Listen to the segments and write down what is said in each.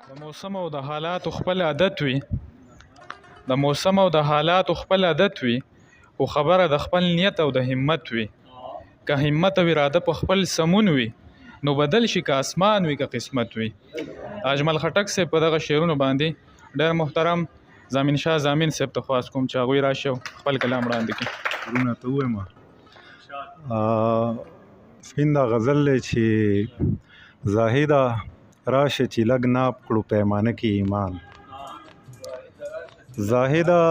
د موسم او د حالاتو خپل عادت وي. د موسم او د حالاتو خپل عادت وي، خو خبره د خپل نیت او د همت وي. که همت او اراده په خپل سمون وي، نو بدل شي که اسمان وي که قسمت وي. اجمل خټک صاحب په دغه شعرونو باندې ډېر محترم زامین شاه زامین صاحب ته خواست کوم چې هغوی راشي او خپل کلام وړاندې کړي. ورونه ته ووایم سپین دا غزل دی چې زاهده راشه چې لږ ناب کړو پیمانه کې ایمان. زاهده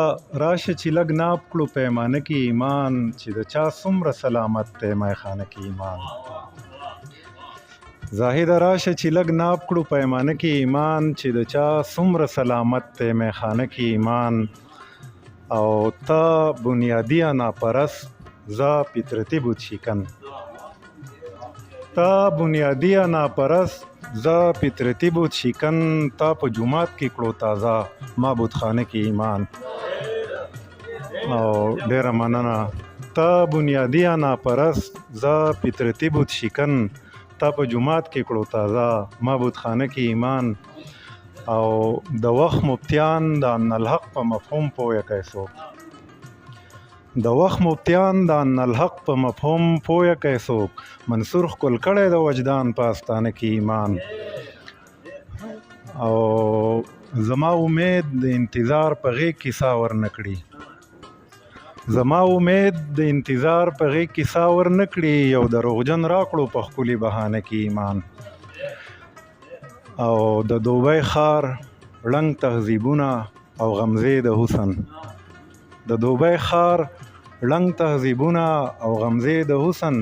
راشه چې لږ ناب کړو پیمانه کې ایمان، چې د چا څومره سلامت دی میخانه کې ایمان. زاهده راشه چې لږ ناب کړو پیمانه کې ایمان، چې د چا څومره سلامت دی میخانه کې ایمان. او تا بنیادی ناپرست زا فطرتی بود شکن، تا بنیادی ناپرست زا فطرتی بود شکن، تا په جماعت کې کړو تازه ما بتخانه کې ایمان. او ډیره مننه. تا بنیادی ناپرست زا فطرتی بود شکن، تا په جماعت کې کړو تازه ما بتخانه کې ایمان. او د وخت مفتیان د ان الحق په مفهوم پوهه کیسو، د وخت مفتیان د ان الحق په مفهوم پوهه کیسو، منصور خپل کړی د وجدان په آستانه کې ایمان. او زما امید د انتظار په غیږ کې سا ورنکړي، زما امید د انتظار په غیږ کې سا ورنکړي، یو دروغجن راکړو په ښکلي بهانه کې ایمان. او د دوبۍ ښار ړنګ تهذیبونه او غمزې د حسن، د دوبۍ ښار ړنګ تهذیبونه او غمزې د حسن،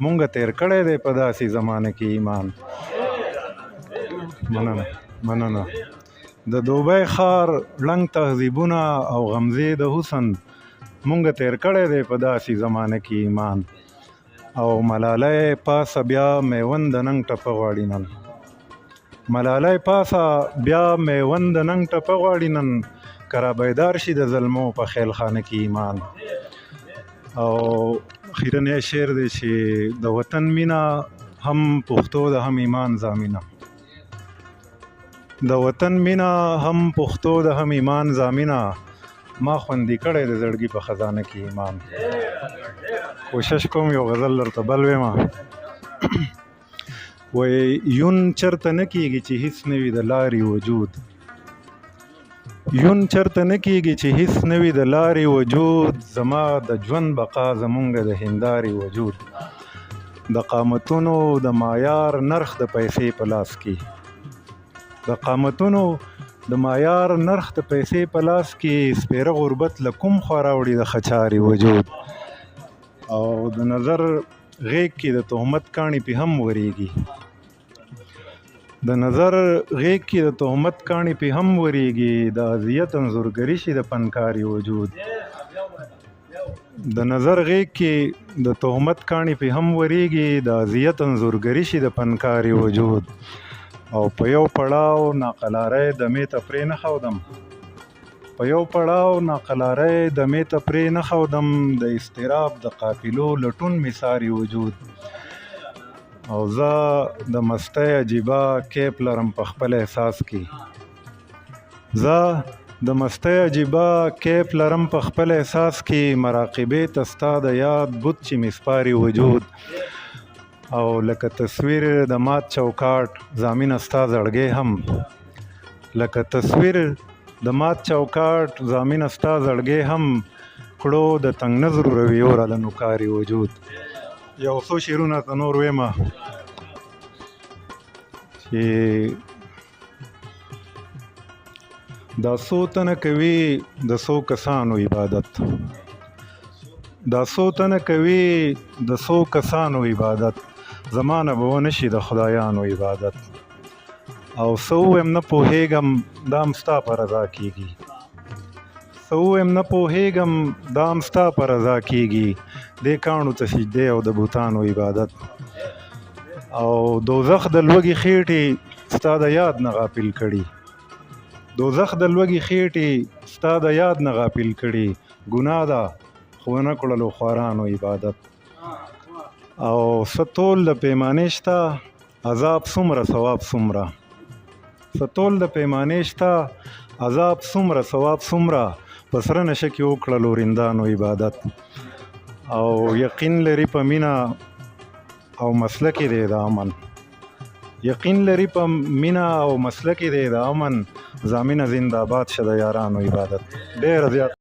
مونږه تیر کړی دی په داسې زمانه کې ایمان. مننه مننه. د دوبۍ ښار ړنګ تهذیبونه او غمزې د حسن، مونږه تیر کړی دی په داسې زمانه کې ایمان. او ملالۍ پاسه بیا میوند د ننګ ټپه غواړي نن، ملالۍ پاسه بیا میوند د ننګ ټپه غواړي نن، که را بیدار شي د ظلمو په خیل خانه کې ایمان. او خیرنی شعر دی چې د وطن مینه هم پښتو ده هم ایمان زامینه، د وطن مینه هم پښتو ده هم ایمان زامینه، ما خوندي کړی د زړګي په خزانه کې ایمان. کوشش کوم یو غزل درته بل ویمه. وی یون چرته نه کیږي چې هیڅ نه وي د لارې وجود، یون چرته نه کیږي چې هیڅ نه وي د لارې وجود، زما د ژوند بقا زمونږ د هندارې وجود. د قامتونو د معیار نرخ د پیسې په لاس کې، د قامتونو د معیار نرخ د پیسې په لاس کې، سپیره غربت له کوم خوا راوړي د خچارې وجود. او د نظر غیږ کې د تهمت کاڼي پې هم ورېږي، د نظر غیږ کې د تهمت کاڼي پې هم ورېږي، د اذیت انځورګري شي د فنکاري وجود. د نظر غیږ کې د تهمت کاڼي پې هم ورېږي، د اذیت انځورګري شي د فنکاري وجود. او په یو پړاو ناقلاری دمې ته پرې نه ښودم، په یو پړاو ناقلاری دمې ته پرې نه ښودم، د اضطراب د قافلو لټون مې څاري وجود. او زه د مستۍ عجیبه کیف لرم په خپل احساس کې، زه د مستۍ عجیبه کیف لرم په خپل احساس کې، مراقبې ته ستا د یاد بت چې مې سپاري وجود. او لکه تصویر د مات چوکاټ زامینه ستا زړګی هم، لکه تصویر د مات چوکاټ زامینه ستا زړګی هم، کړو د تنګ نظرو رویوره له نوکاري وجود. یو څو شعرونه ته نور ویمه چې دا څو تنه کوي د څو کسانو عبادت، دا څو تنه کوي د څو کسانو عبادت، زمانه به ونه شي د خدایانو عبادت. او څه ووایم نه پوهېږم دا هم ستا په رضا کېږي، څه ووایم نه پوهېږم دا هم ستا په رضا کېږي، دې کاڼو ته سجدې او د بوتانو عبادت. او دوزخ د لوږې خېټې ستا د یاد نه غافل کړي، دوزخ د لوږې خېټې ستا د یاد نه غافل کړي، ګناه ده خو ونه کړلو خوارانو عبادت. او څه تول د پیمانې شته عذاب څومره ثواب څومره، ستول د پیمانې شته عذاب څومره ثواب څومره په سره نشه کې وکړه لورندانو عبادت او یقین لري په مینا او مسلک دی د امن یقین لري په مینا او مسلک دی د امن زامینه زنده‌باد شه د یارانو عبادت ډېر زیات